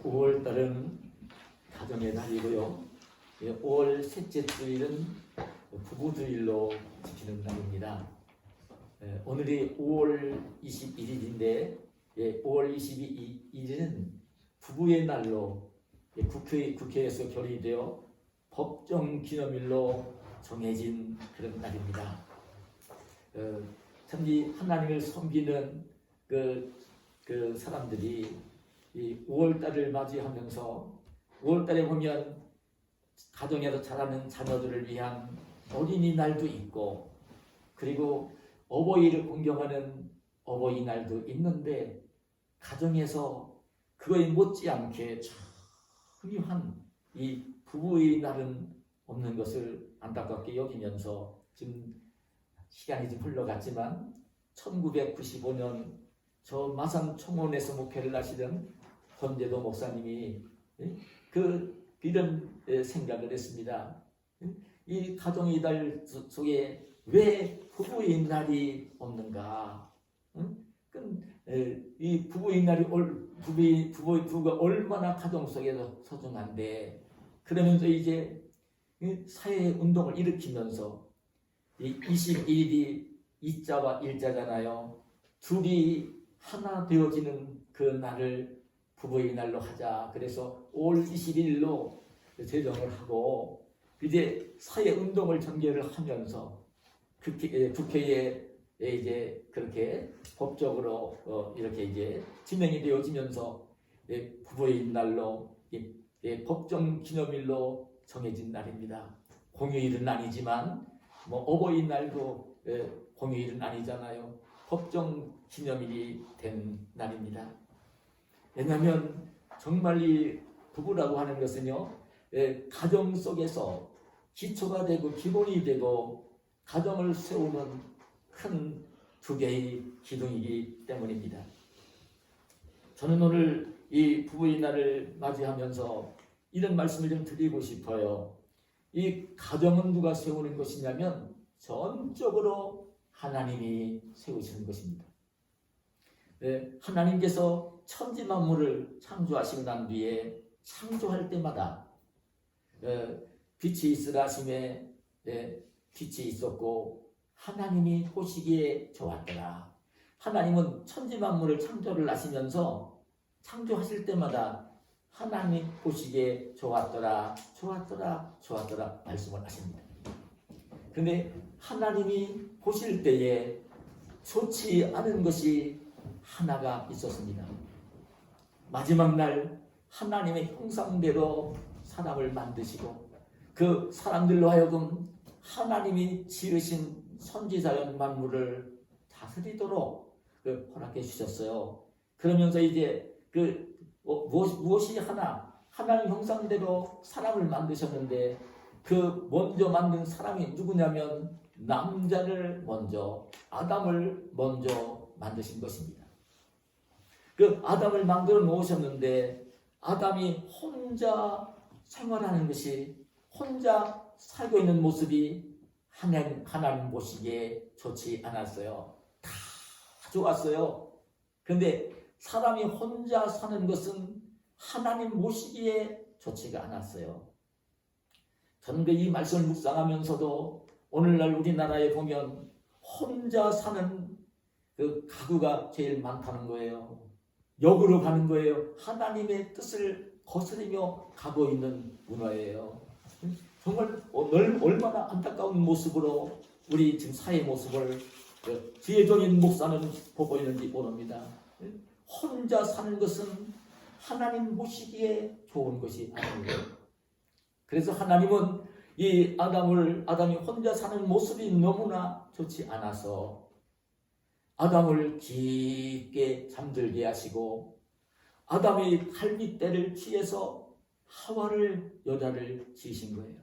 5월달은 가정의 달이고요. 5월 셋째 주일은 부부주일로 지키는 날입니다. 오늘이 5월 21일인데 5월 22일은 부부의 날로 국회에서 결의되어 법정 기념일로 정해진 그런 날입니다. 참 이 하나님을 섬기는 그 사람들이 이 5월달을 맞이하면서 5월달에 보면 가정에서 자라는 자녀들을 위한 어린이날도 있고, 그리고 어버이를 공경하는 어버이날도 있는데, 가정에서 그거에 못지않게 중요한 이 부부의 날은 없는 것을 안타깝게 여기면서, 지금 시간이 좀 흘러갔지만 1995년 저 마산 총원에서 목회를 하시던 권재도 목사님이 이런 생각을 했습니다. 이 가정의 달 속에 왜 부부의 날이 없는가? 이 부부의 날이 부부가 얼마나 가정 속에서 소중한데, 그러면서 이제 사회 운동을 일으키면서 이 21일이 이자와 일자잖아요. 둘이 하나 되어지는 그 날을 부부의 날로 하자. 그래서 5월 21일로 제정을 하고, 이제 사회 운동을 전개를 하면서 국회에 이제 그렇게 법적으로 이렇게 이제 진행이 되어지면서 부부의 날로 법정 기념일로 정해진 날입니다. 공휴일은 아니지만 어버이날도 공휴일은 아니잖아요. 법정 기념일이 된 날입니다. 왜냐하면 정말 이 부부라고 하는 것은요, 가정 속에서 기초가 되고 기본이 되고 가정을 세우는 큰 두 개의 기둥이기 때문입니다. 저는 오늘 이 부부의 날을 맞이하면서 이런 말씀을 좀 드리고 싶어요. 이 가정은 누가 세우는 것이냐면 전적으로 하나님이 세우시는 것입니다. 하나님께서 천지 만물을 창조하시고 난 뒤에 창조할 때마다 빛이 있으라 하심에 빛이 있었고, 하나님이 보시기에 좋았더라. 하나님은 천지 만물을 창조를 하시면서 창조하실 때마다 하나님 보시기에 좋았더라, 좋았더라, 좋았더라 말씀을 하십니다. 그런데 하나님이 보실 때에 좋지 않은 것이 하나가 있었습니다. 마지막 날 하나님의 형상대로 사람을 만드시고, 그 사람들로 하여금 하나님이 지으신 선지자연 만물을 다스리도록 허락해 주셨어요. 그러면서 이제 무엇이 하나님 형상대로 사람을 만드셨는데, 그 먼저 만든 사람이 누구냐면 남자를 먼저, 아담을 먼저 만드신 것입니다. 그 아담을 만들어 놓으셨는데, 아담이 혼자 생활하는 것이, 혼자 살고 있는 모습이 하나님 보시기에 좋지 않았어요. 다 좋았어요. 그런데 사람이 혼자 사는 것은 하나님 보시기에 좋지가 않았어요. 저는 이 말씀을 묵상하면서도 오늘날 우리나라에 보면 혼자 사는 그 가구가 제일 많다는 거예요. 역으로 가는 거예요. 하나님의 뜻을 거스르며 가고 있는 문화예요. 정말 얼마나 안타까운 모습으로 우리 지금 사회 모습을 지혜적인 목사는 보고 있는지 모릅니다. 혼자 사는 것은 하나님 보시기에 좋은 것이 아니에요. 그래서 하나님은 이 아담이 혼자 사는 모습이 너무나 좋지 않아서 아담을 깊게 잠들게 하시고, 아담의 갈빗대를 취해서 여자를 지으신 거예요.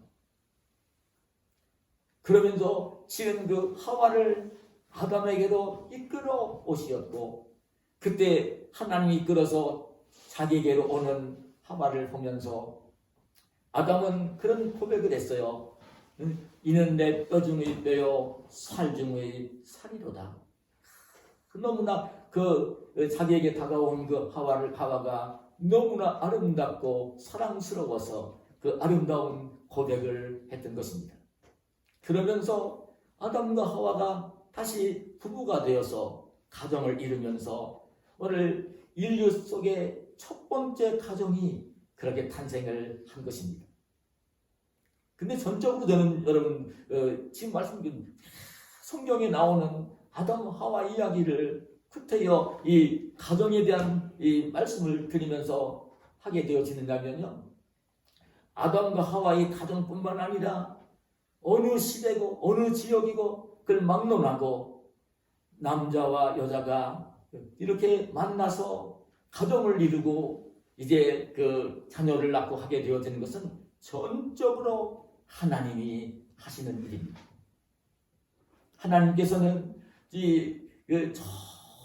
그러면서 지은 그 하와를 아담에게로 이끌어 오시었고, 그때 하나님이 이끌어서 자기에게로 오는 하와를 보면서 아담은 그런 고백을 했어요. 이는 내 뼈 중의 뼈요 살 중의 살이로다. 너무나 자기에게 다가온 그 하와가 너무나 아름답고 사랑스러워서 그 아름다운 고백을 했던 것입니다. 그러면서 아담과 하와가 다시 부부가 되어서 가정을 이루면서 오늘 인류 속의 첫 번째 가정이 그렇게 탄생을 한 것입니다. 근데 전적으로 저는 여러분 지금 말씀드린 성경에 나오는 아담 하와 이야기를 구태여 이 가정에 대한 이 말씀을 드리면서 하게 되어지는가면요, 아담과 하와의 가정뿐만 아니라 어느 시대고 어느 지역이고 그걸 막론하고 남자와 여자가 이렇게 만나서 가정을 이루고 이제 그 자녀를 낳고 하게 되어지는 것은 전적으로 하나님이 하시는 일입니다. 하나님께서는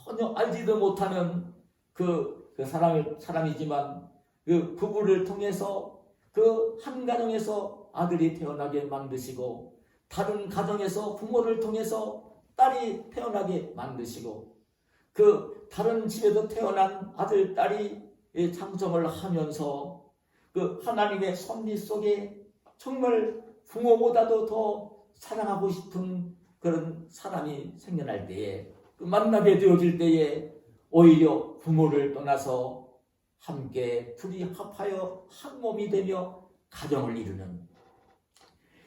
전혀 알지도 못하는 그 사람이지만 그 부부를 통해서 그 한 가정에서 아들이 태어나게 만드시고 다른 가정에서 부모를 통해서 딸이 태어나게 만드시고 그 다른 집에서 태어난 아들, 딸이 장성을 하면서 그 하나님의 섭리 속에 정말 부모보다도 더 사랑하고 싶은 그런 사람이 생겨날 때에 그 만나게 되어질 때에 오히려 부모를 떠나서 함께 둘이 합하여 한 몸이 되며 가정을 이루는,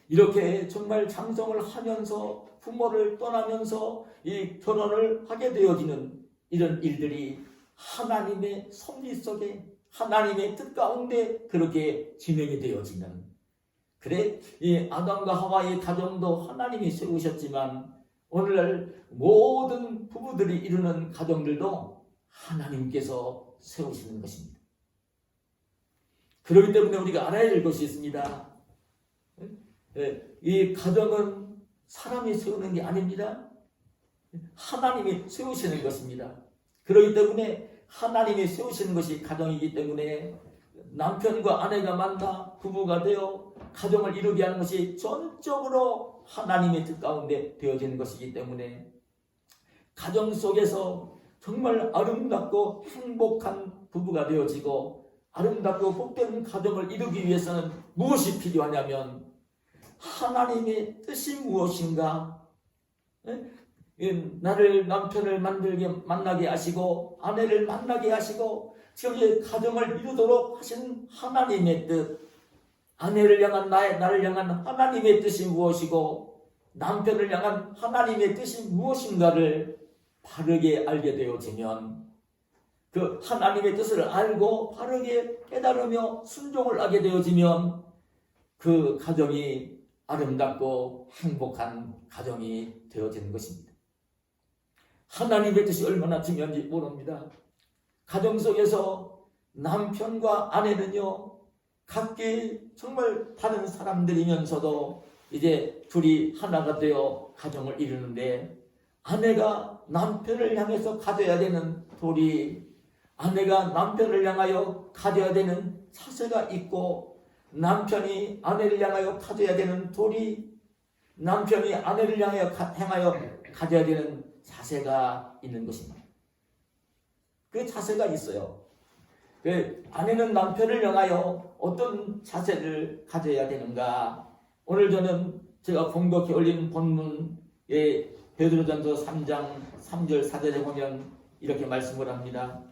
이렇게 정말 장성을 하면서 부모를 떠나면서 이 결혼을 하게 되어지는 이런 일들이 하나님의 섭리 속에 하나님의 뜻 가운데 그렇게 진행이 되어지는, 그래 이 아담과 하와의 가정도 하나님이 세우셨지만 오늘날 모든 부부들이 이루는 가정들도 하나님께서 세우시는 것입니다. 그렇기 때문에 우리가 알아야 할 것이 있습니다. 이 가정은 사람이 세우는 게 아닙니다. 하나님이 세우시는 것입니다. 그렇기 때문에 하나님이 세우시는 것이 가정이기 때문에 남편과 아내가 만나 부부가 되어 가정을 이루게 하는 것이 전적으로 하나님의 뜻 가운데 되어지는 것이기 때문에 가정 속에서 정말 아름답고 행복한 부부가 되어지고 아름답고 복된 가정을 이루기 위해서는 무엇이 필요하냐면 하나님의 뜻이 무엇인가? 나를 남편을 만나게 하시고 아내를 만나게 하시고 저기에 가정을 이루도록 하신 하나님의 뜻, 아내를 향한 나를 향한 하나님의 뜻이 무엇이고 남편을 향한 하나님의 뜻이 무엇인가를 바르게 알게 되어지면 그 하나님의 뜻을 알고 바르게 깨달으며 순종을 하게 되어지면 그 가정이 아름답고 행복한 가정이 되어지는 것입니다. 하나님의 뜻이 얼마나 중요한지 모릅니다. 가정 속에서 남편과 아내는요, 각기 정말 다른 사람들이면서도 이제 둘이 하나가 되어 가정을 이루는데 아내가 남편을 향해서 가져야 되는 도리, 아내가 남편을 향하여 가져야 되는 자세가 있고 남편이 아내를 향하여 가져야 되는 도리, 남편이 아내를 향하여 가져야 되는 자세가 있는 것입니다. 그 자세가 있어요. 그 아내는 남편을 향하여 어떤 자세를 가져야 되는가? 오늘 저는 제가 공독해 올린 본문의 베드로전서 3장 3절 4절에 보면 이렇게 말씀을 합니다.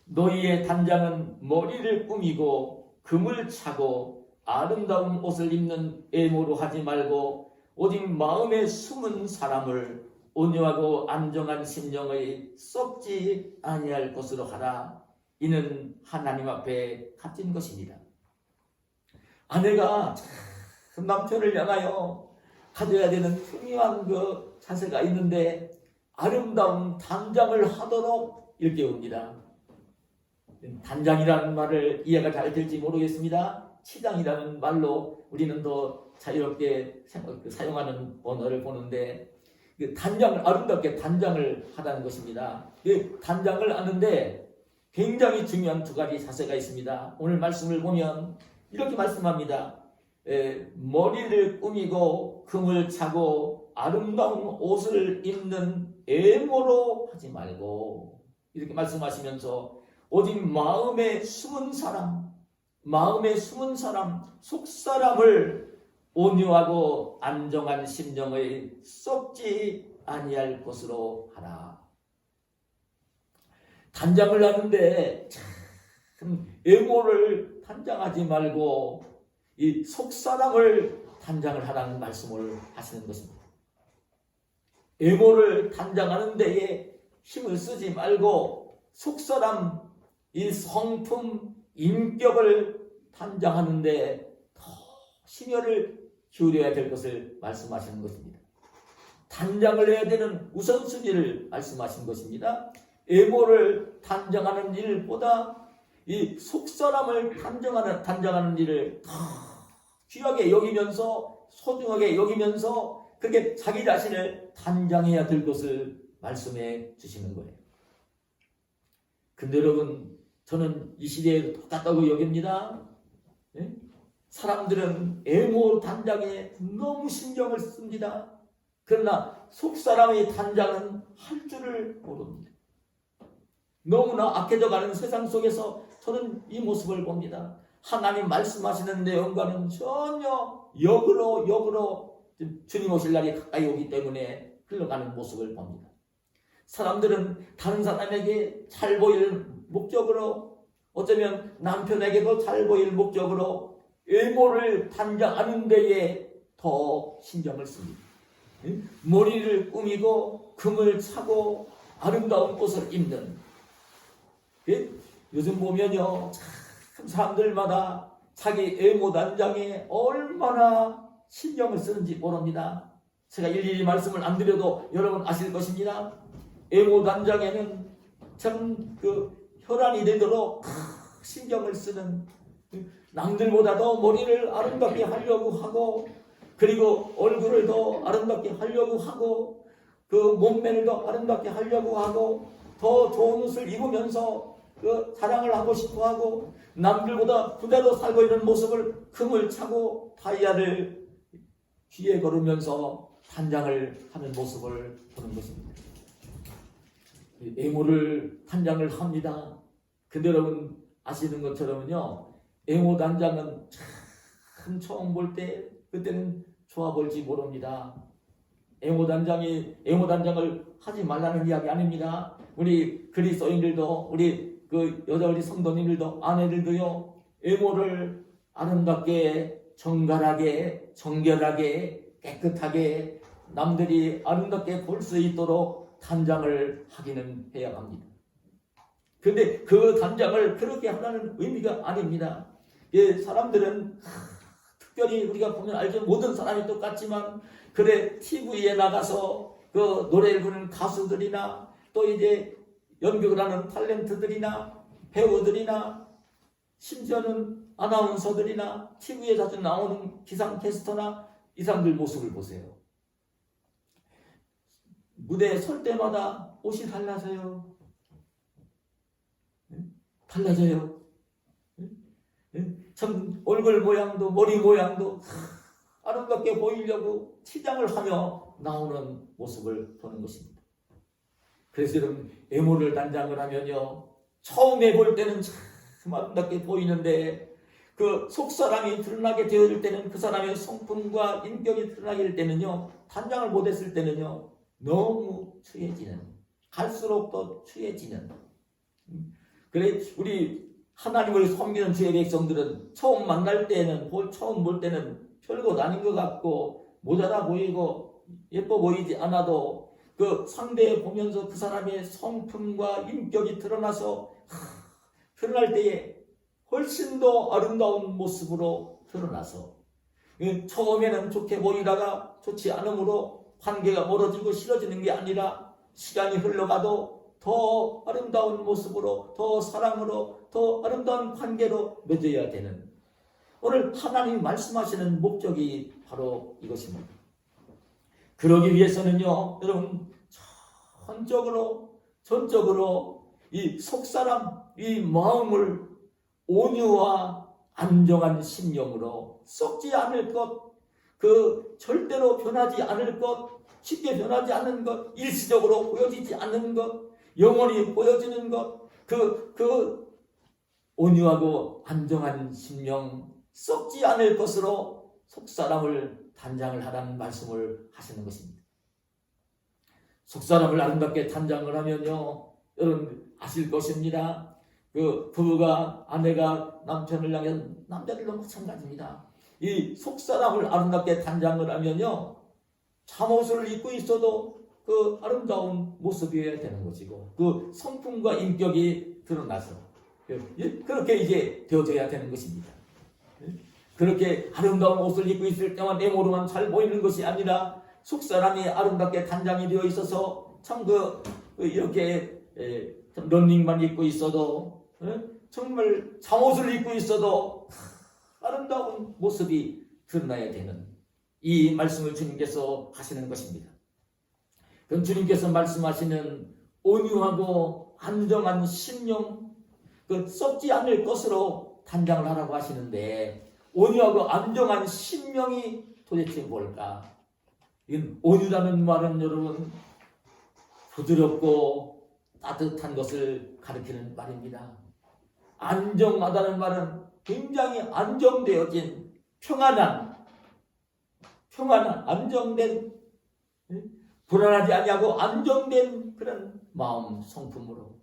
너희의 단장은 머리를 꾸미고 금을 차고 아름다운 옷을 입는 애모로 하지 말고 오직 마음에 숨은 사람을 온유하고 안정한 심령의 썩지 아니할 것으로 하라. 이는 하나님 앞에 값진 것입니다. 아내가 남편을 향하여 가져야 되는 중요한 그 자세가 있는데 아름다운 단장을 하도록 이렇게 옵니다. 단장이라는 말을 이해가 잘 될지 모르겠습니다. 치장이라는 말로 우리는 더 자유롭게 사용하는 언어를 보는데 그 단장을 아름답게 단장을 하다는 것입니다. 그 단장을 하는데 굉장히 중요한 두 가지 자세가 있습니다. 오늘 말씀을 보면 이렇게 말씀합니다. 머리를 꾸미고 금을 차고 아름다운 옷을 입는 애모로 하지 말고 이렇게 말씀하시면서 오직 마음에 숨은 사람, 속사람을 온유하고 안정한 심령의 썩지 아니할 것으로 하라. 단장을 하는데 참 애모를 단장하지 말고 이 속사람을 단장을 하라는 말씀을 하시는 것입니다. 애모를 단장하는 데에 힘을 쓰지 말고 속사람, 이 성품, 인격을 단장하는데 더 심혈을 기울여야 될 것을 말씀하시는 것입니다. 단장을 해야 되는 우선순위를 말씀하신 것입니다. 애모를 단장하는 일보다 이 속사람을 단장하는 일을 더 귀하게 여기면서 소중하게 여기면서 그게 자기 자신을 단장해야 될 것을 말씀해 주시는 거예요. 근데 여러분, 저는 이 시대에 똑같다고 여깁니다. 네? 사람들은 애모 단장에 너무 신경을 씁니다. 그러나 속사람의 단장은 할 줄을 모릅니다. 너무나 악해져가는 세상 속에서 저는 이 모습을 봅니다. 하나님 말씀하시는 내용과는 전혀 역으로 주님 오실 날이 가까이 오기 때문에 흘러가는 모습을 봅니다. 사람들은 다른 사람에게 잘 보일 목적으로, 어쩌면 남편에게도 잘 보일 목적으로 외모를 단장하는 데에 더 신경을 씁니다. 머리를 꾸미고 금을 차고 아름다운 옷을 입는, 요즘 보면요, 참 사람들마다 자기 외모 단장에 얼마나 신경을 쓰는지 모릅니다. 제가 일일이 말씀을 안 드려도 여러분 아실 것입니다. 외모 단장에는 참 혈안이 되도록 신경을 쓰는, 남들보다도 머리를 아름답게 하려고 하고, 그리고 얼굴을 더 아름답게 하려고 하고, 그 몸매를 더 아름답게 하려고 하고, 더 좋은 옷을 입으면서 자랑을 하고 싶어 하고, 남들보다 부대로 살고 있는 모습을 금을 차고 다이아를 귀에 걸으면서 단장을 하는 모습을 보는 것입니다. 외모를 단장을 합니다. 근데 여러분 아시는 것처럼요, 외모 단장은 참 처음 볼 때 그때는 좋아 볼지 모릅니다. 외모 단장을 하지 말라는 이야기 아닙니다. 우리 그리스도인들도, 우리 여자 우리 성도님들도, 아내들도요, 외모를 아름답게, 정갈하게, 정결하게, 깨끗하게 남들이 아름답게 볼 수 있도록 단장을 하기는 해야 합니다. 근데 그 단장을 그렇게 하라는 의미가 아닙니다. 사람들은 특별히 우리가 보면 알죠. 모든 사람이 똑같지만, 그래 TV에 나가서 그 노래를 부르는 가수들이나 또 이제 연극을 하는 탤런트들이나 배우들이나 심지어는 아나운서들이나 TV에 자주 나오는 기상캐스터나 이 사람들 모습을 보세요. 무대에 설 때마다 옷이 달라져요. 달라져요. 참 얼굴 모양도 머리 모양도 아름답게 보이려고 치장을 하며 나오는 모습을 보는 것입니다. 그래서 여러분, 외모를 단장을 하면요, 처음에 볼 때는 참 아름답게 보이는데 그 속사람이 드러나게 되어질 때는, 그 사람의 성품과 인격이 드러나게 될 때는요, 단장을 못했을 때는요, 너무 추해지는, 갈수록 더 추해지는. 그래 우리 하나님을 섬기는 주의 백성들은 처음 만날 때는, 처음 볼 때는 별것 아닌 것 같고 모자라 보이고 예뻐 보이지 않아도 그 상대에 보면서 그 사람의 성품과 인격이 드러나서 드러날 때에 훨씬 더 아름다운 모습으로 드러나서, 처음에는 좋게 보이다가 좋지 않으므로 관계가 멀어지고 싫어지는 게 아니라 시간이 흘러가도 더 아름다운 모습으로, 더 사랑으로, 더 아름다운 관계로 맺어야 되는, 오늘 하나님이 말씀하시는 목적이 바로 이것입니다. 그러기 위해서는요, 여러분, 전적으로 이 속사람, 이 마음을 온유와 안정한 심령으로, 썩지 않을 것, 절대로 변하지 않을 것, 쉽게 변하지 않는 것, 일시적으로 보여지지 않는 것, 영원히 보여지는 것, 온유하고 안정한 심령, 썩지 않을 것으로 속사람을 단장을 하라는 말씀을 하시는 것입니다. 속사람을 아름답게 단장을 하면요, 여러분 아실 것입니다. 그 부부가, 아내가 남편을 향해, 남자들도 마찬가지입니다. 이 속사람을 아름답게 단장을 하면요, 잠옷을 입고 있어도 그 아름다운 모습이어야 되는 것이고, 그 성품과 인격이 드러나서 그렇게 이제 되어져야 되는 것입니다. 그렇게 아름다운 옷을 입고 있을 때만 내 모습만 잘 보이는 것이 아니라 속사람이 아름답게 단장이 되어 있어서 참 이렇게 참 런닝만 입고 있어도, 정말 잠옷을 입고 있어도 아름다운 모습이 드러나야 되는 이 말씀을 주님께서 하시는 것입니다. 그럼 주님께서 말씀하시는 온유하고 안정한 심령, 그 썩지 않을 것으로 단장을 하라고 하시는데, 온유하고 안정한 심령이 도대체 뭘까? 이건 온유라는 말은 여러분 부드럽고 따뜻한 것을 가리키는 말입니다. 안정하다는 말은 굉장히 안정되어진 평안한 안정된, 불안하지 아니하고 안정된 그런 마음 성품으로.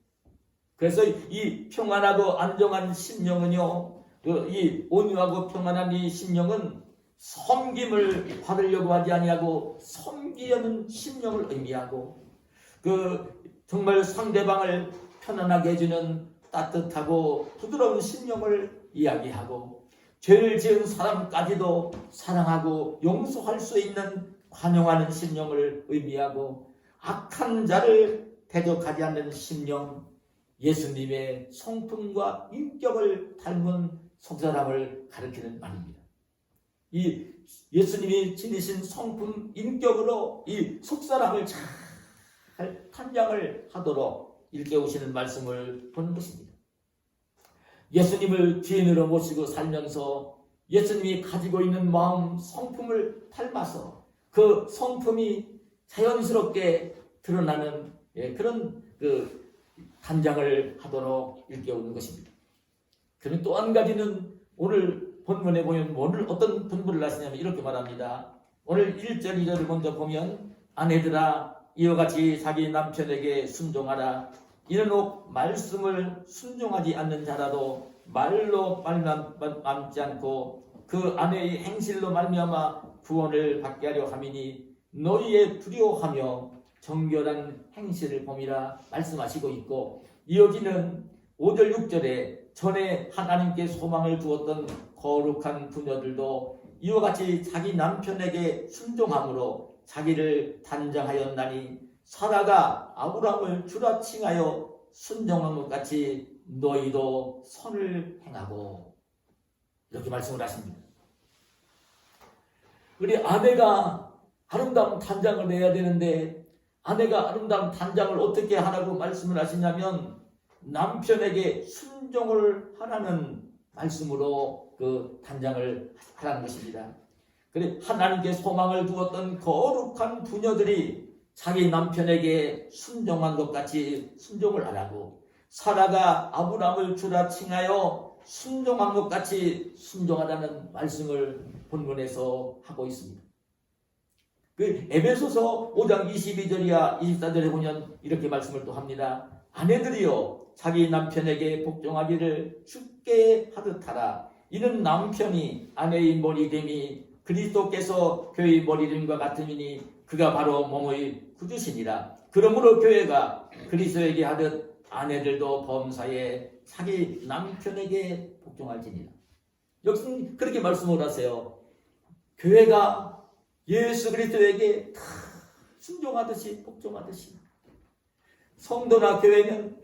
그래서 이 평안하고 안정한 심령은요, 이 온유하고 평안한 이 심령은 섬김을 받으려고 하지 아니하고 섬기려는 심령을 의미하고, 정말 상대방을 편안하게 해주는 따뜻하고 부드러운 심령을 이야기하고, 죄를 지은 사람까지도 사랑하고 용서할 수 있는 관용하는 심령을 의미하고, 악한 자를 대적하지 않는 심령, 예수님의 성품과 인격을 닮은 속사람을 가리키는 말입니다. 이 예수님이 지니신 성품, 인격으로 이 속사람을 잘 탄장을 하도록 일깨우시는 말씀을 보는 것입니다. 예수님을 주인으로 모시고 살면서 예수님이 가지고 있는 마음, 성품을 닮아서 그 성품이 자연스럽게 드러나는 그런 단장을 하도록 일깨우는 것입니다. 그러면 또 한 가지는 오늘 본문에 보면 어떤 분부를 하시냐면 이렇게 말합니다. 오늘 1절, 2절을 먼저 보면, 아내들아 이와 같이 자기 남편에게 순종하라. 이는 혹 말씀을 순종하지 않는 자라도 말로 말미암지 않고 그 아내의 행실로 말미암아 구원을 받게 하려 함이니 너희의 두려워하며 정결한 행실을 봄이라 말씀하시고 있고, 이어지는 5절 6절에 전에 하나님께 소망을 두었던 거룩한 부녀들도 이와 같이 자기 남편에게 순종함으로 자기를 단장하였나니 사라가 아브라함을 주라 칭하여 순종한 것 같이 너희도 선을 행하고, 이렇게 말씀을 하십니다. 우리 아내가 아름다운 단장을 내야 되는데, 아내가 아름다운 단장을 어떻게 하라고 말씀을 하시냐면 남편에게 순종을 하라는 말씀으로 그 단장을 하라는 것입니다. 그래, 하나님께 소망을 두었던 거룩한 부녀들이 자기 남편에게 순종한 것 같이 순종을 하라고, 사라가 아브라함을 주라 칭하여 순종한 것 같이 순종하라는 말씀을 본문에서 하고 있습니다. 에베소서 5장 22절이야 24절에 보면 이렇게 말씀을 또 합니다. 아내들이여 자기 남편에게 복종하기를 주께 하듯 하라. 이는 남편이 아내의 머리됨이 그리스도께서 교회의 머리됨과 같음이니 그가 바로 몸의 구주시니라. 그러므로 교회가 그리스도에게 하듯 아내들도 범사에 자기 남편에게 복종할지니라. 역시 그렇게 말씀을 하세요. 교회가 예수 그리스도에게 다 순종하듯이 복종하듯이, 성도나 교회는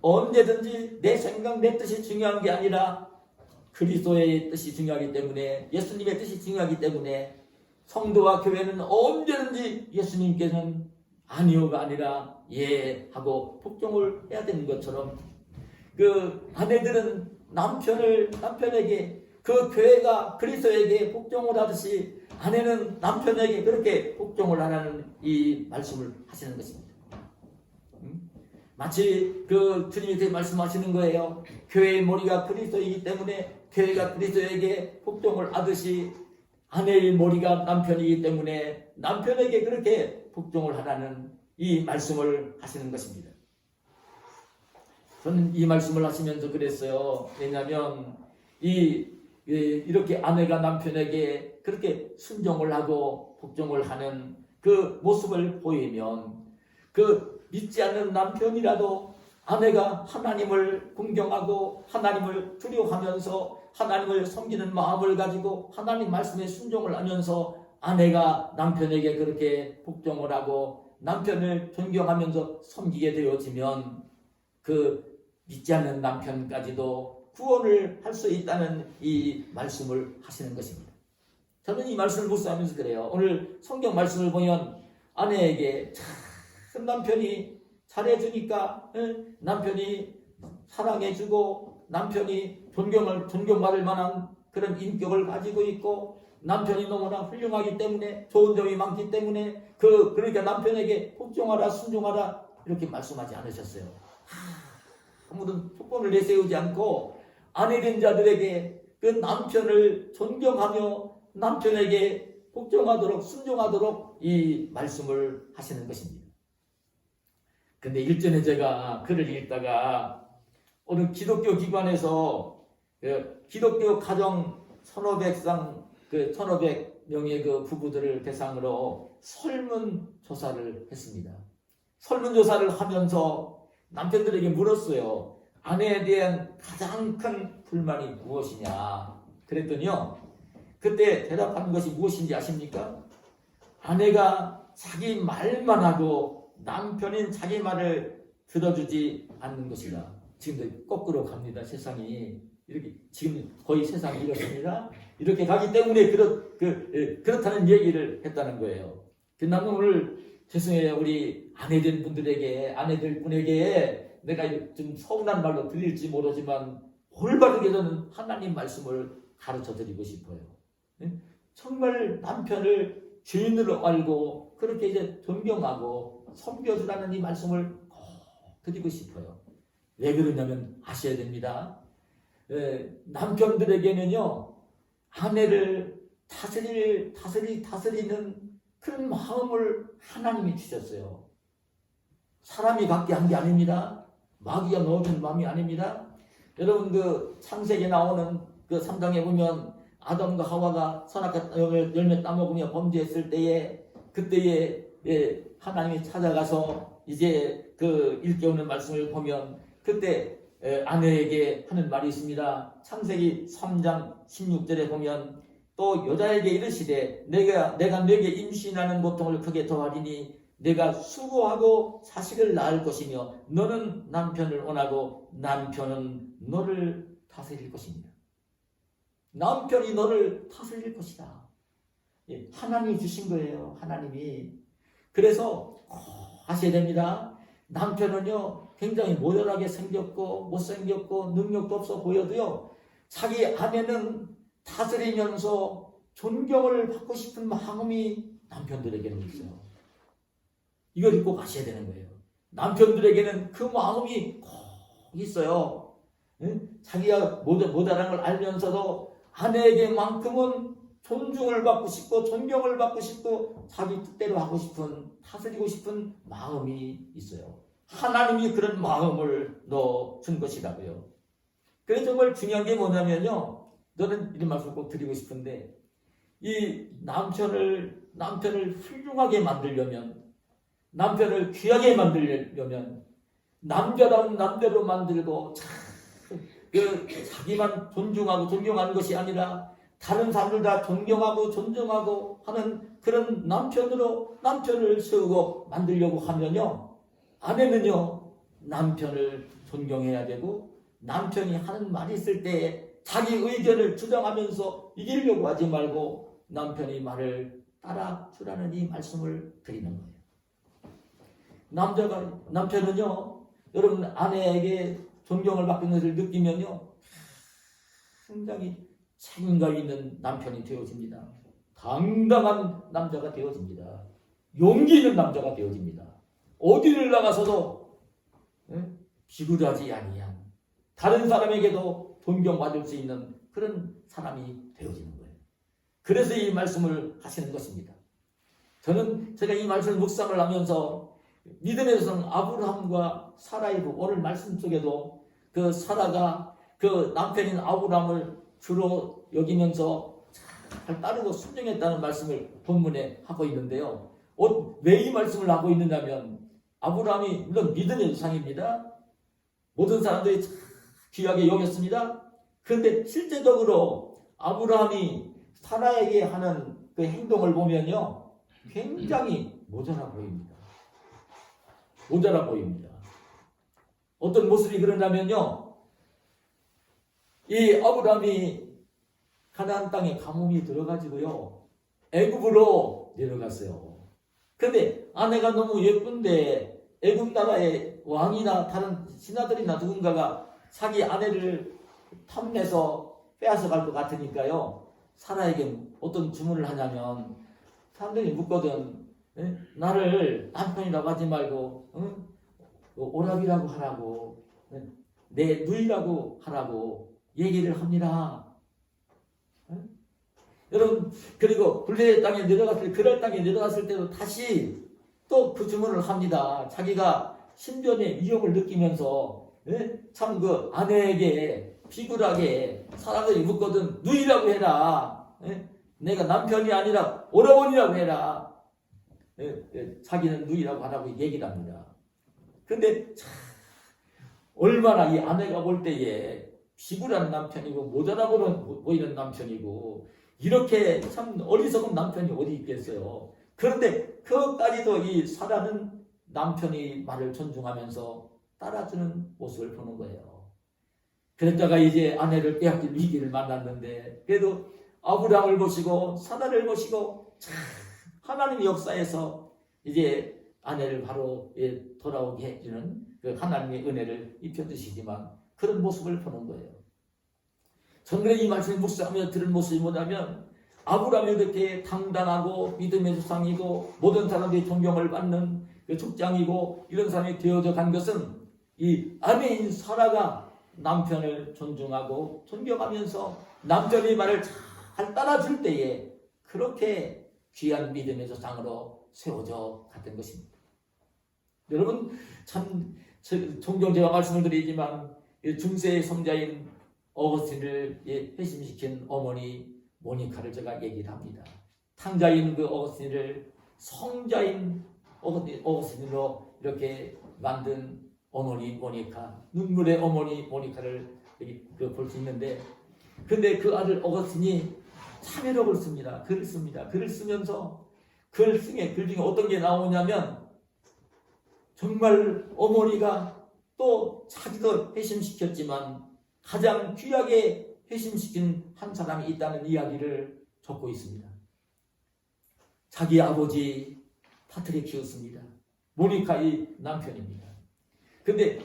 언제든지 내 생각, 내 뜻이 중요한 게 아니라 그리스도의 뜻이 중요하기 때문에, 예수님의 뜻이 중요하기 때문에 성도와 교회는 언제든지 예수님께서는 아니오가 아니라 예 하고 복종을 해야 되는 것처럼, 그 아내들은 남편에게, 그 교회가 그리스도에게 복종을 하듯이 아내는 남편에게 그렇게 복종을 하라는 이 말씀을 하시는 것입니다. 마치 그 주님이 말씀하시는 거예요. 교회의 머리가 그리스도이기 때문에 교회가 그리스도에게 복종을 하듯이 아내의 머리가 남편이기 때문에 남편에게 그렇게 복종을 하라는 이 말씀을 하시는 것입니다. 저는 이 말씀을 하시면서 그랬어요. 왜냐하면 이렇게 아내가 남편에게 그렇게 순종을 하고 복종을 하는 그 모습을 보이면 그 믿지 않는 남편이라도 아내가 하나님을 공경하고 하나님을 두려워하면서 하나님을 섬기는 마음을 가지고 하나님 말씀에 순종을 하면서 아내가 남편에게 그렇게 복종을 하고 남편을 존경하면서 섬기게 되어지면 그 믿지 않는 남편까지도 구원을 할 수 있다는 이 말씀을 하시는 것입니다. 저는 이 말씀을 묵상하면서 그래요. 오늘 성경 말씀을 보면 아내에게 참 남편이 잘해주니까 남편이 사랑해주고 남편이 존경받을 만한 그런 인격을 가지고 있고 남편이 너무나 훌륭하기 때문에 좋은 점이 많기 때문에 그러니까 남편에게 복종하라 순종하라 이렇게 말씀하지 않으셨어요. 아무런 조건을 내세우지 않고 아내된 자들에게 그 남편을 존경하며 남편에게 복종하도록 순종하도록 이 말씀을 하시는 것입니다. 근데 일전에 제가 글을 읽다가 어느 기독교 기관에서 기독교 가정 1500명의 그 부부들을 대상으로 설문조사를 했습니다. 설문조사를 하면서 남편들에게 물었어요. 아내에 대한 가장 큰 불만이 무엇이냐 그랬더니요. 그때 대답하는 것이 무엇인지 아십니까? 아내가 자기 말만 하고 남편인 자기 말을 들어주지 않는 것이다. 지금도 거꾸로 갑니다. 세상이 이렇게 지금 거의 세상이 이렇습니다. 이렇게 가기 때문에 그렇다는 얘기를 했다는 거예요. 나는 오늘 죄송해요. 우리 아내된 분들에게 아내들 분에게 내가 좀 서운한 말로 드릴지 모르지만 올바르게 저는 하나님 말씀을 가르쳐 드리고 싶어요. 정말 남편을 죄인으로 알고 그렇게 이제 존경하고 섬겨주라는 이 말씀을 꼭 드리고 싶어요. 왜 그러냐면 아셔야 됩니다. 남편들에게는요 아내를 다스리는 그런 마음을 하나님이 주셨어요. 사람이 갖게 한 게 아닙니다. 마귀가 넣어준 마음이 아닙니다. 여러분 그 창세기에 나오는 그 3장에 보면 아담과 하와가 선악과 열매 따먹으며 범죄했을 때에 그때에 하나님이 찾아가서 이제 그 일깨우는 말씀을 보면 그때 아내에게 하는 말이 있습니다. 창세기 3장 16절에 보면 또 여자에게 이르시되 내가 네게 임신하는 고통을 크게 더하리니 내가 수고하고 자식을 낳을 것이며 너는 남편을 원하고 남편은 너를 다스릴 것입니다. 남편이 너를 다스릴 것이다. 하나님이 주신 거예요. 하나님이. 그래서 아셔야 됩니다. 남편은요 굉장히 모델하게 생겼고 못생겼고 능력도 없어 보여도요 자기 아내는 다스리면서 존경을 받고 싶은 마음이 남편들에게는 있어요. 이걸 꼭 아셔야 되는 거예요. 남편들에게는 그 마음이 꼭 있어요. 자기가 모자란 걸 알면서도 아내에게만큼은 존중을 받고 싶고 존경을 받고 싶고 자기 뜻대로 하고 싶은 다스리고 싶은 마음이 있어요. 하나님이 그런 마음을 넣어준 것이라고요. 그래서 정말 중요한 게 뭐냐면요. 저는 이런 말씀을 꼭 드리고 싶은데 이 남편을 훌륭하게 만들려면 남편을 귀하게 만들려면 남자다운 남자로 만들고 자기만 존중하고 존경하는 것이 아니라 다른 사람들 다 존경하고 존중하고 하는 그런 남편을 세우고 만들려고 하면요 아내는요 남편을 존경해야 되고 남편이 하는 말이 있을 때 자기 의견을 주장하면서 이기려고 하지 말고 남편이 말을 따라주라는 이 말씀을 드리는 거예요. 남편은요 여러분 아내에게 존경을 받는 것을 느끼면요 굉장히 책임감 있는 남편이 되어집니다. 당당한 남자가 되어집니다. 용기 있는 남자가 되어집니다. 어디를 나가서도 비굴하지 아니한 다른 사람에게도 존경받을 수 있는 그런 사람이 되어지는 거예요. 그래서 이 말씀을 하시는 것입니다. 제가 이 말씀을 묵상을 하면서 믿음의 성 아브라함과 사라의 부, 오늘 말씀 속에도 그 사라가 그 남편인 아브라함을 주로 여기면서 잘 따르고 순종했다는 말씀을 본문에 하고 있는데요. 왜 이 말씀을 하고 있느냐면 아브라함이 물론 믿음의 우상입니다. 모든 사람들이 귀하게 여겼습니다. 그런데 실제적으로 아브라함이 사라에게 하는 그 행동을 보면요, 굉장히 모자라 보입니다. 모자라 보입니다. 어떤 모습이 그러냐면요, 이 아브라함이 가나안 땅에 가뭄이 들어가지고요, 애굽으로 내려갔어요. 그런데 아내가 너무 예쁜데 애굽 나라의 왕이나 다른 신하들이나 누군가가 자기 아내를 탐내서 빼앗아갈 것 같으니까요, 사라에게 어떤 주문을 하냐면, 사람들이 묻거든, 나를 남편이라고 하지 말고 오라비라고 하라고, 내 누이라고 하라고 얘기를 합니다. 여러분, 그리고 그랄 땅에 내려갔을 때도 다시 또 그 주문을 합니다. 자기가 신변의 위협을 느끼면서 참 그 아내에게 비굴하게 사람들이 묻거든, 누이라고 해라. 내가 남편이 아니라 오라버니라고 해라. 자기는 누이라고 하라고 얘기를 합니다. 그런데 얼마나 이 아내가 볼 때에 비굴한 남편이고 모자라 보이는 남편이고 이렇게 참 어리석은 남편이 어디 있겠어요. 그런데 그것까지도 이 사라는 남편이 말을 존중하면서 따라주는 모습을 보는 거예요. 그랬다가 이제 아내를 빼앗길 위기를 만났는데 그래도 아브라함을 보시고 사라를 보시고 하나님의 역사에서 이제 아내를 바로 돌아오게 해주는 그 하나님의 은혜를 입혀주시지만 그런 모습을 보는 거예요. 저는 이 말씀을 묵상하며 들은 모습이 뭐냐면 아브라함이 이렇게 당당하고 믿음의 조상이고 모든 사람들이 존경을 받는 그 족장이고 이런 사람이 되어져 간 것은 이 아내인 사라가 남편을 존중하고 존경하면서 남편의 말을 잘 따라줄 때에 그렇게 귀한 믿음의 조상으로 세워져 갔던 것입니다. 여러분, 참 종종 제가 말씀을 드리지만 중세의 성자인 어거스틴을 회심시킨 어머니 모니카를 제가 얘기를 합니다. 탕자인 그 어거스틴을 성자인 어거스틴으로 이렇게 만든 어머니 모니카, 눈물의 어머니 모니카를 볼 수 있는데, 근데 그 아들 어거스틴이 참회록을 씁니다. 글을 씁니다. 글을 쓰면서 글 중에 어떤 게 나오냐면 정말 어머니가 또 자기도 회심시켰지만 가장 귀하게 회심시킨 한 사람이 있다는 이야기를 적고 있습니다. 자기 아버지 파트리키우스입니다. 모니카의 남편입니다. 근데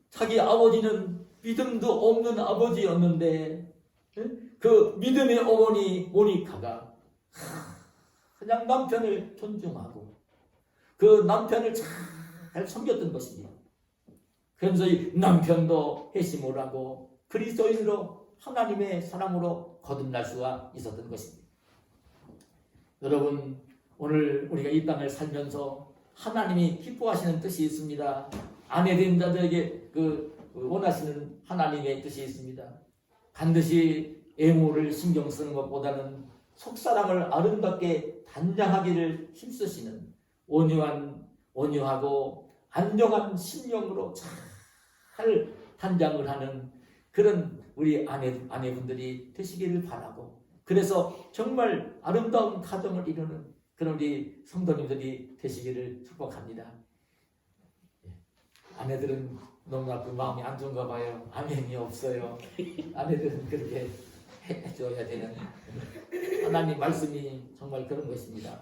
자기 아버지는 믿음도 없는 아버지였는데 그 믿음의 어머니 모니카가 그냥 남편을 존중하고 그 남편을 잘 섬겼던 것입니다. 그러면서 이 남편도 회심을 하고 그리스도인으로 하나님의 사랑으로 거듭날 수가 있었던 것입니다. 여러분, 오늘 우리가 이 땅을 살면서 하나님이 기뻐하시는 뜻이 있습니다. 아내된 자들에게 원하시는 하나님의 뜻이 있습니다. 반드시 애모를 신경 쓰는 것보다는 속사람을 아름답게 단장하기를 힘쓰시는 온유하고 안정한 심령으로 잘 단장을 하는 그런 우리 아내분들이 되시기를 바라고, 그래서 정말 아름다운 가정을 이루는 그런 우리 성도님들이 되시기를 축복합니다. 아내들은 너무나 그 마음이 안 좋은가 봐요. 아멘이 없어요. 아내들은 그렇게 해줘야 되는 하나님 말씀이 정말 그런 것입니다.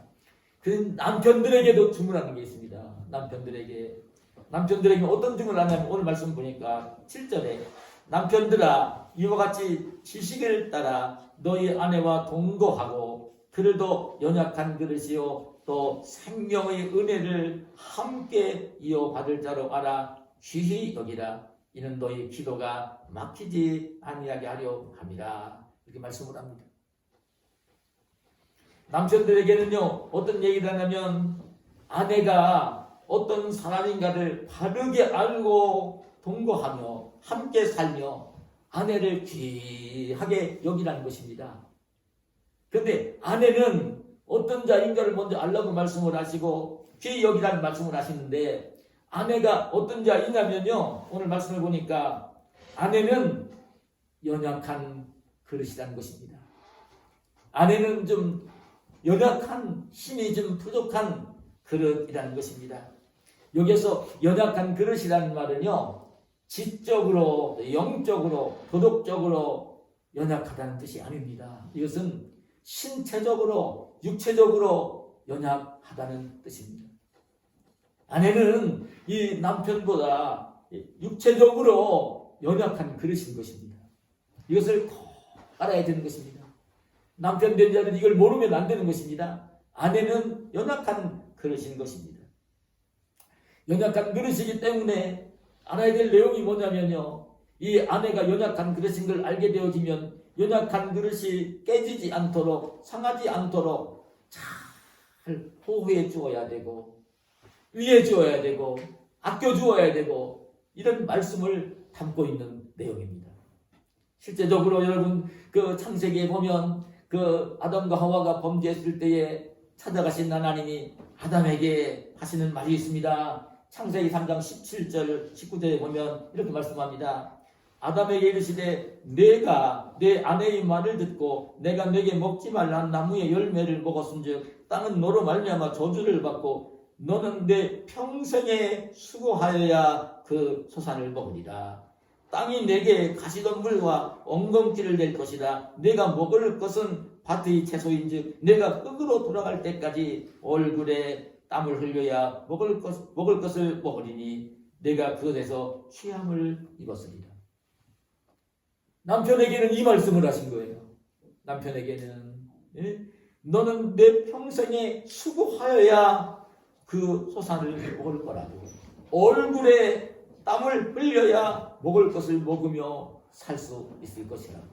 그 남편들에게도 주문하는 게 있습니다. 남편들에게 어떤 주문을 하냐면 오늘 말씀 보니까 7절에 남편들아 이와 같이 지식을 따라 너희 아내와 동거하고 그들도 연약한 그릇이요 또 생명의 은혜를 함께 이어받을 자로 알아. 귀히 여기라. 이는 너희 기도가 막히지 아니하게 하려 함이라. 이렇게 말씀을 합니다. 남편들에게는요, 어떤 얘기를 하냐면, 아내가 어떤 사람인가를 바르게 알고 동거하며 함께 살며 아내를 귀하게 여기라는 것입니다. 그런데 아내는 어떤 자인가를 먼저 알라고 말씀을 하시고 귀히 여기라는 말씀을 하시는데, 아내가 어떤 자이냐면요, 오늘 말씀을 보니까 아내는 연약한 그릇이라는 것입니다. 아내는 좀 연약한, 힘이 좀 부족한 그릇이라는 것입니다. 여기서 연약한 그릇이라는 말은요, 지적으로, 영적으로, 도덕적으로 연약하다는 뜻이 아닙니다. 이것은 신체적으로, 육체적으로 연약하다는 뜻입니다. 아내는 이 남편보다 육체적으로 연약한 그릇인 것입니다. 이것을 꼭 알아야 되는 것입니다. 남편 된 자는 이걸 모르면 안 되는 것입니다. 아내는 연약한 그릇인 것입니다. 연약한 그릇이기 때문에 알아야 될 내용이 뭐냐면요, 이 아내가 연약한 그릇인 걸 알게 되어지면 연약한 그릇이 깨지지 않도록, 상하지 않도록 잘 보호해 주어야 되고, 위해 주어야 되고, 아껴 주어야 되고, 이런 말씀을 담고 있는 내용입니다. 실제적으로 여러분, 그 창세기에 보면 그 아담과 하와가 범죄했을 때에 찾아가신 하나님이 아담에게 하시는 말이 있습니다. 창세기 3장 17절 19절에 보면 이렇게 말씀합니다. 아담에게 이르시되 내가 내 아내의 말을 듣고 내가 내게 먹지 말란 나무의 열매를 먹었은즉 땅은 너로 말미암아 저주를 받고 너는 내 평생에 수고하여야 그 소산을 먹으리라. 땅이 내게 가시덤불과 엉겅퀴를 낼 것이다. 내가 먹을 것은 밭의 채소인즉 내가 흙으로 돌아갈 때까지 얼굴에 땀을 흘려야 먹을 것을 먹으리니 내가 그것에서 취함을 입었으리라. 남편에게는 이 말씀을 하신 거예요. 남편에게는 너는 내 평생에 수고하여야 그 소산을 먹을 거라고. 얼굴에 땀을 흘려야 먹을 것을 먹으며 살 수 있을 것이라고.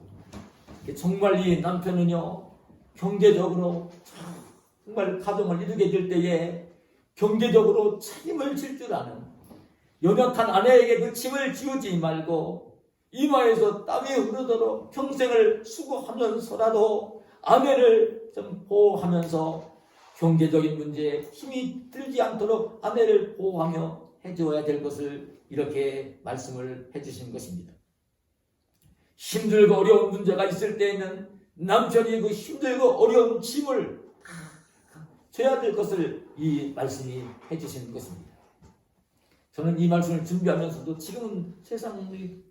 정말 이 남편은요, 경제적으로 정말 가정을 이루게 될 때에 경제적으로 책임을 질 줄 아는, 연약한 아내에게 그 짐을 지우지 말고 이마에서 땀이 흐르도록 평생을 수고하면서라도 아내를 좀 보호하면서 경제적인 문제에 힘이 들지 않도록 아내를 보호하며 해주어야 될 것을 이렇게 말씀을 해주신 것입니다. 힘들고 어려운 문제가 있을 때에는 남편이 그 힘들고 어려운 짐을 져야 될 것을 이 말씀이 해주시는 것입니다. 저는 이 말씀을 준비하면서도 지금은 세상이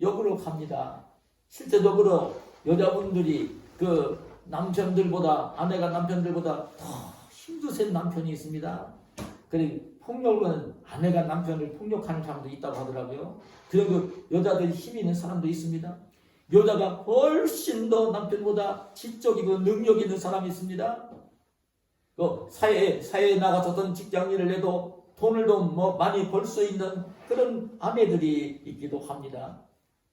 역으로 갑니다. 실제적으로 여자분들이 그 남편들보다, 아내가 남편들보다 더 힘드신 남편이 있습니다. 그리고 폭력은 아내가 남편을 폭력하는 사람도 있다고 하더라고요. 그리고 여자들이 힘이 있는 사람도 있습니다. 여자가 훨씬 더 남편보다 지적이고 능력 있는 사람이 있습니다. 그 사회에 나가서 어떤 직장일을 해도 돈을 좀 많이 벌 수 있는 그런 아내들이 있기도 합니다.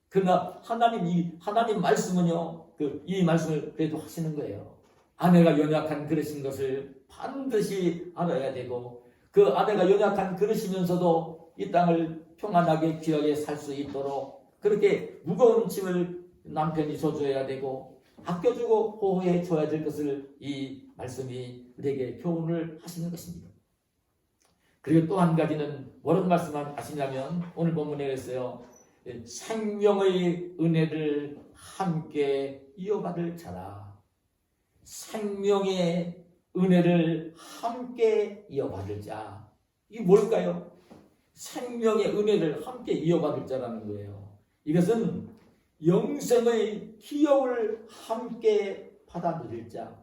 그러나 하나님 말씀은요, 이 말씀을 그래도 하시는 거예요. 아내가 연약한 그릇인 것을 반드시 알아야 되고, 그 아내가 연약한 그릇이면서도 이 땅을 평안하게 귀하게 살 수 있도록 그렇게 무거운 짐을 남편이 져줘야 되고 아껴주고 보호해 줘야 될 것을 이 말씀이 우리에게 교훈을 하시는 것입니다. 그리고 또 한 가지는 뭐라고 말씀하시냐면 오늘 본문에 그랬어요. 생명의 은혜를 함께 이어받을 자라. 생명의 은혜를 함께 이어받을 자. 이게 뭘까요? 생명의 은혜를 함께 이어받을 자라는 거예요. 이것은 영생의 기업을 함께 받아 누릴 자.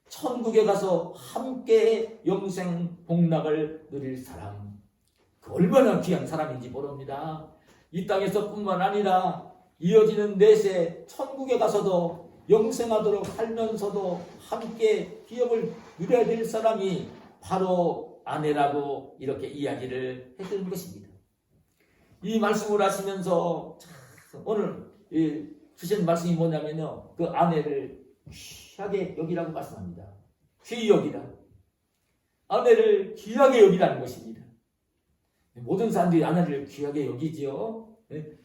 천국에 가서 함께 영생 복락을 누릴 사람. 그 얼마나 귀한 사람인지 모릅니다. 이 땅에서 뿐만 아니라 이어지는 내세 천국에 가서도 영생하도록 살면서도 함께 기업을 누려야 될 사람이 바로 아내라고 이렇게 이야기를 해주는 것입니다. 이 말씀을 하시면서 오늘 주신 말씀이 뭐냐면요, 그 아내를 귀하게 여기라고 말씀합니다. 귀히 여기라. 아내를 귀하게 여기라는 것입니다. 모든 사람들이 아내를 귀하게 여기지요.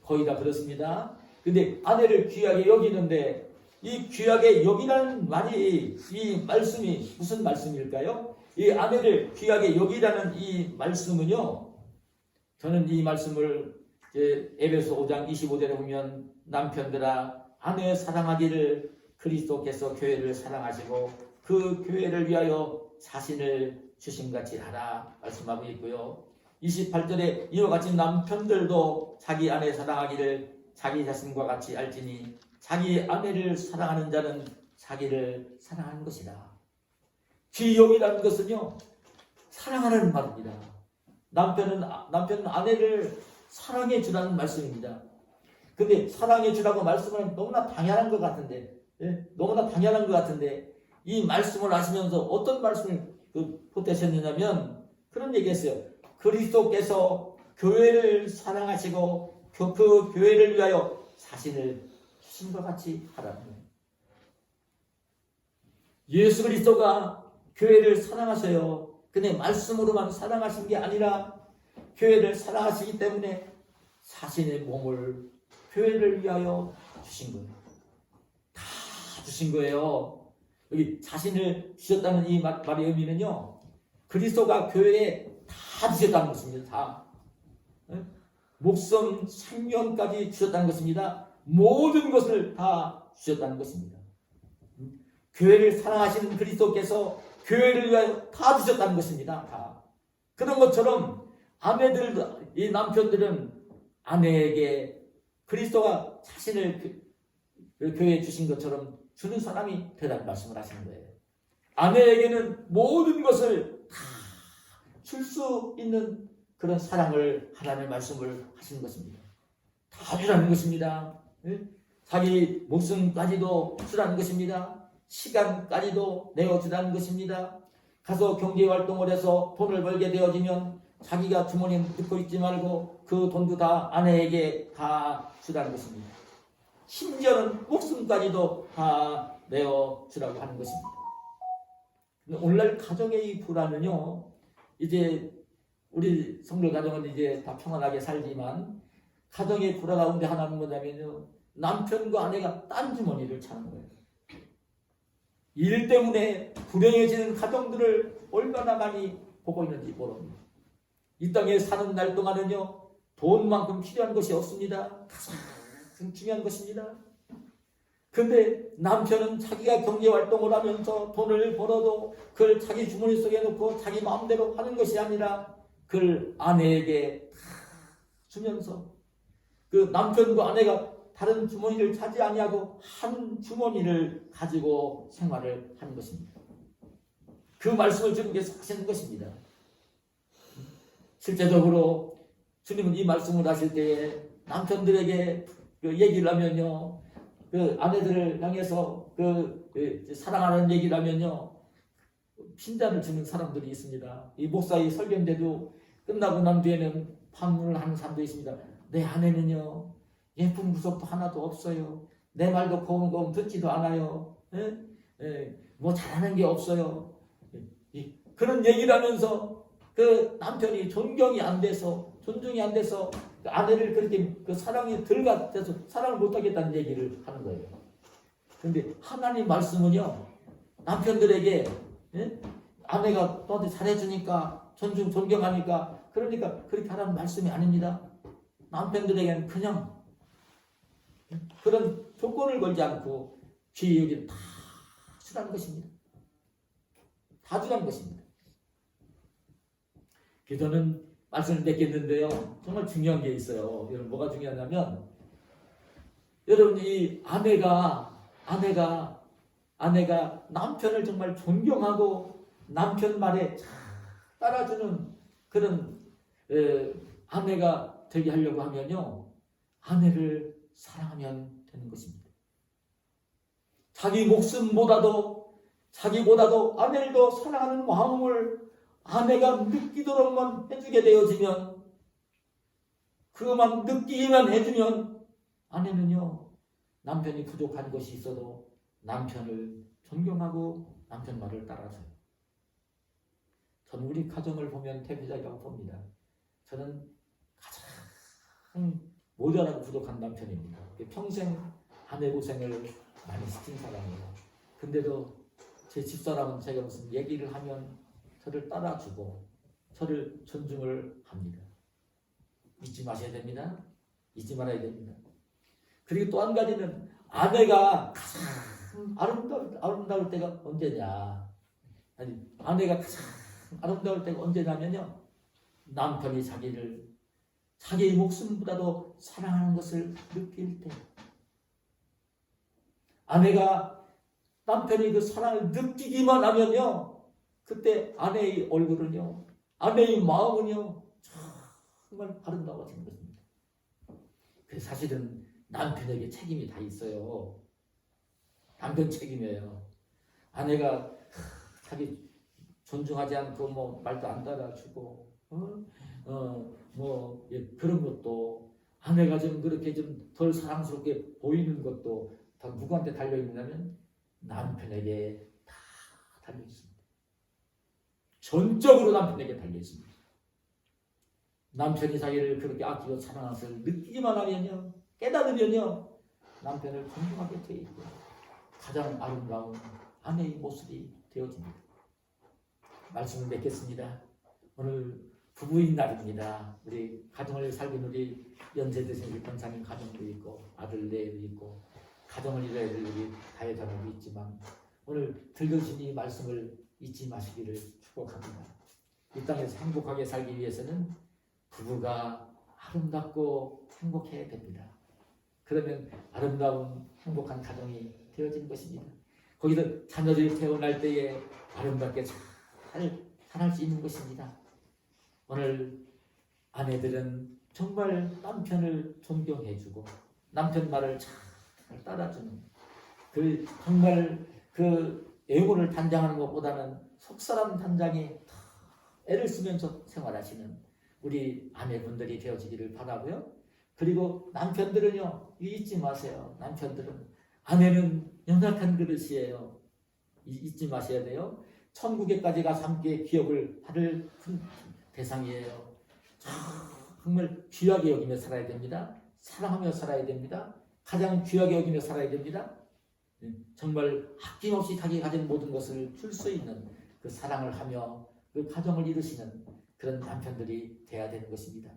거의 다 그렇습니다. 근데 아내를 귀하게 여기는데 이 귀하게 여기라는 말이, 이 말씀이 무슨 말씀일까요? 이 아내를 귀하게 여기라는 이 말씀은요, 저는 이 말씀을 에베소 5장 25절에 보면 남편들아 아내 사랑하기를 그리스도께서 교회를 사랑하시고 그 교회를 위하여 자신을 주심같이 하라 말씀하고 있고요. 28절에 이와 같이 남편들도 자기 아내 사랑하기를 자기 자신과 같이 알지니 자기 아내를 사랑하는 자는 자기를 사랑하는 것이다. 귀여이라는 것은요, 사랑하는 말입니다. 남편은 아내를 사랑해 주라는 말씀입니다. 근데 사랑해 주라고 말씀은 너무나 당연한 것 같은데, 너무나 당연한 것 같은데 이 말씀을 하시면서 어떤 말씀을 보태셨느냐면 그런 얘기했어요. 그리스도께서 교회를 사랑하시고 그 교회를 위하여 자신을 주신 것 같이 하라는 거예요. 예수 그리스도가 교회를 사랑하셔요. 근데 말씀으로만 사랑하신 게 아니라 교회를 사랑하시기 때문에 자신의 몸을 교회를 위하여 주신 거예요. 다 주신 거예요. 여기 자신을 주셨다는 이 말의 의미는요, 그리스도가 교회에 다 주셨다는 것입니다. 다. 목숨, 생명까지 주셨다는 것입니다. 모든 것을 다 주셨다는 것입니다. 교회를 사랑하시는 그리스도께서 교회를 위하여 다 주셨다는 것입니다. 다. 그런 것처럼 아내들, 이 남편들은 아내에게 그리스도가 자신을 교회에 주신 것처럼 주는 사람이 되라는 말씀을 하시는 거예요. 아내에게는 모든 것을 다 줄 수 있는 그런 사랑을 하라는 말씀을 하시는 것입니다. 다 주라는 것입니다. 자기 목숨까지도 주라는 것입니다. 시간까지도 내어주라는 것입니다. 가서 경제활동을 해서 돈을 벌게 되어지면 자기가 주머니에 넣고 있지 말고 그 돈도 다 아내에게 다 주라는 것입니다. 심지어는 목숨까지도 다 내어주라고 하는 것입니다. 오늘날 가정의 이 불안은요, 이제 우리 성도 가정은 이제 다 평안하게 살지만 가정의 불화 가운데 하나는 뭐냐면요, 남편과 아내가 딴 주머니를 차는 거예요. 일 때문에 불행해지는 가정들을 얼마나 많이 보고 있는지 모릅니다. 이 땅에 사는 날 동안은요, 돈만큼 필요한 것이 없습니다. 가장 중요한 것입니다. 근데 남편은 자기가 경제활동을 하면서 돈을 벌어도 그걸 자기 주머니 속에 넣고 자기 마음대로 하는 것이 아니라 그걸 아내에게 다 주면서 그 남편과 아내가 다른 주머니를 차지 아니하고 한 주머니를 가지고 생활을 하는 것입니다. 그 말씀을 주님께서 하시는 것입니다. 실제적으로 주님은 이 말씀을 하실 때에 남편들에게 그 얘기를 하면요, 그 아내들을 향해서 사랑하는 얘기를 하면요, 핀잔을 주는 사람들이 있습니다. 이 목사의 설교인데도 끝나고 난 뒤에는 반문을 하는 사람도 있습니다. 내 아내는요, 예쁜 구석도 하나도 없어요. 내 말도 고운 듣지도 않아요. 뭐 잘하는 게 없어요. 그런 얘기를 하면서 그 남편이 존중이 안 돼서 그 아내를 그렇게 그 사랑이 덜 같아서 사랑을 못하겠다는 얘기를 하는 거예요. 그런데 하나님 말씀은요, 남편들에게 아내가 너한테 잘해주니까 존경하니까 그러니까 그렇게 하라는 말씀이 아닙니다. 남편들에게는 그냥 그런 조건을 걸지 않고 귀히 여기는 다 주라는 것입니다. 다 주라는 것입니다. 저는 말씀을 맺겠는데요, 정말 중요한 게 있어요. 여러분, 뭐가 중요하냐면, 여러분, 이 아내가 남편을 정말 존경하고 남편 말에 따라주는 그런 아내가 되게 하려고 하면요, 아내를 사랑하면 되는 것입니다. 자기 목숨보다도 자기보다도 아내를 더 사랑하는 마음을 아내가 느끼도록만 해주게 되어지면 그것만 느끼기만 해주면 아내는요, 남편이 부족한 것이 있어도 남편을 존경하고 남편 말을 따라서요. 저는 우리 가정을 보면 대표작이라고 봅니다. 저는 가장 모자라고 부족한 남편입니다. 평생 아내 고생을 많이 시킨 사람이에요. 근데도 제 집사람은 제가 무슨 얘기를 하면 저를 따라주고 저를 존중을 합니다. 잊지 마셔야 됩니다. 잊지 말아야 됩니다. 그리고 또 한 가지는 아내가 가장 아름다울 때가 언제냐. 아니, 아내가 가장 아름다울 때가 언제냐면요, 남편이 자기의 목숨보다도 사랑하는 것을 느낄 때, 아내가 남편이 그 사랑을 느끼기만 하면요, 그때 아내의 얼굴은요, 아내의 마음은요, 정말 아름다워지는 것입니다. 그래서 사실은 남편에게 책임이 다 있어요. 남편 책임이에요. 아내가 자기 존중하지 않고 뭐 말도 안 따라주고 그런 것도, 아내가 좀 그렇게 좀 덜 사랑스럽게 보이는 것도 다 누구한테 달려 있냐면 남편에게 다 달려 있습니다. 전적으로 남편에게 달려 있습니다. 남편이 자기를 그렇게 아끼고 사랑하는 것을 느끼기만 하면요, 깨달으면요, 남편을 존중하게 되어 있고 가장 아름다운 아내의 모습이 되어집니다. 말씀을 맺겠습니다. 오늘 부부인 날입니다. 우리 가정을 살긴 우리 연세 드신 우리 권사님 가정도 있고 아들 내도 있고 가정을 이뤄야 될 우리 가해자도 있지만 오늘 들려주신 이 말씀을 잊지 마시기를 축복합니다. 이 땅에서 행복하게 살기 위해서는 부부가 아름답고 행복해야 됩니다. 그러면 아름다운 행복한 가정이 되어지는 것입니다. 거기서 자녀들이 태어날 때에 아름답게 잘 살할 수 있는 것입니다. 오늘 아내들은 정말 남편을 존경해주고 남편 말을 잘 따라주는, 정말 애고를 단장하는 것보다는 속사람 단장에 애를 쓰면서 생활하시는 우리 아내분들이 되어지기를 바라고요. 그리고 남편들은요, 잊지 마세요. 남편들은, 아내는 연약한 그릇이에요. 잊지 마셔야 돼요. 천국에까지 가서 함께 기업을 받을 대상이에요. 정말 귀하게 여기며 살아야 됩니다. 사랑하며 살아야 됩니다. 가장 귀하게 여기며 살아야 됩니다. 정말 아낌없이 자기 가진 모든 것을 줄 수 있는 그 사랑을 하며 그 가정을 이루시는 그런 남편들이 되어야 되는 것입니다.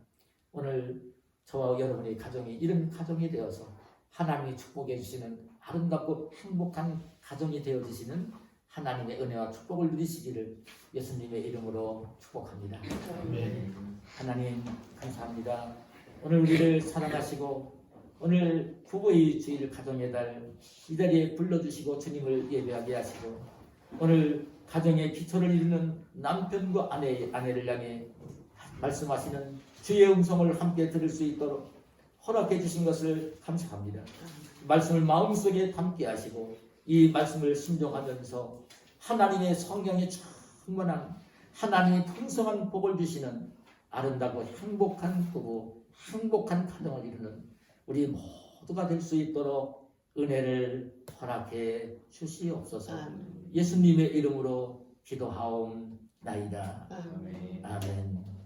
오늘 저와 여러분의 가정이 이런 가정이 되어서 하나님이 축복해 주시는 아름답고 행복한 가정이 되어지시는 하나님의 은혜와 축복을 누리시기를 예수님의 이름으로 축복합니다. 하나님 감사합니다. 오늘 우리를 사랑하시고 오늘 부부의 주일 가정의 달 이 자리에 불러주시고 주님을 예배하게 하시고 오늘 가정의 기초를 이루는 남편과 아내를 향해 말씀하시는 주의 음성을 함께 들을 수 있도록 허락해 주신 것을 감사합니다. 말씀을 마음속에 담게 하시고 이 말씀을 순종하면서 하나님의 성경에 충만한 하나님의 풍성한 복을 주시는 아름답고 행복한 부부, 행복한 가정을 이루는 우리 모두가 될 수 있도록 은혜를 허락해 주시옵소서. 예수님의 이름으로 기도하옵나이다. 아멘.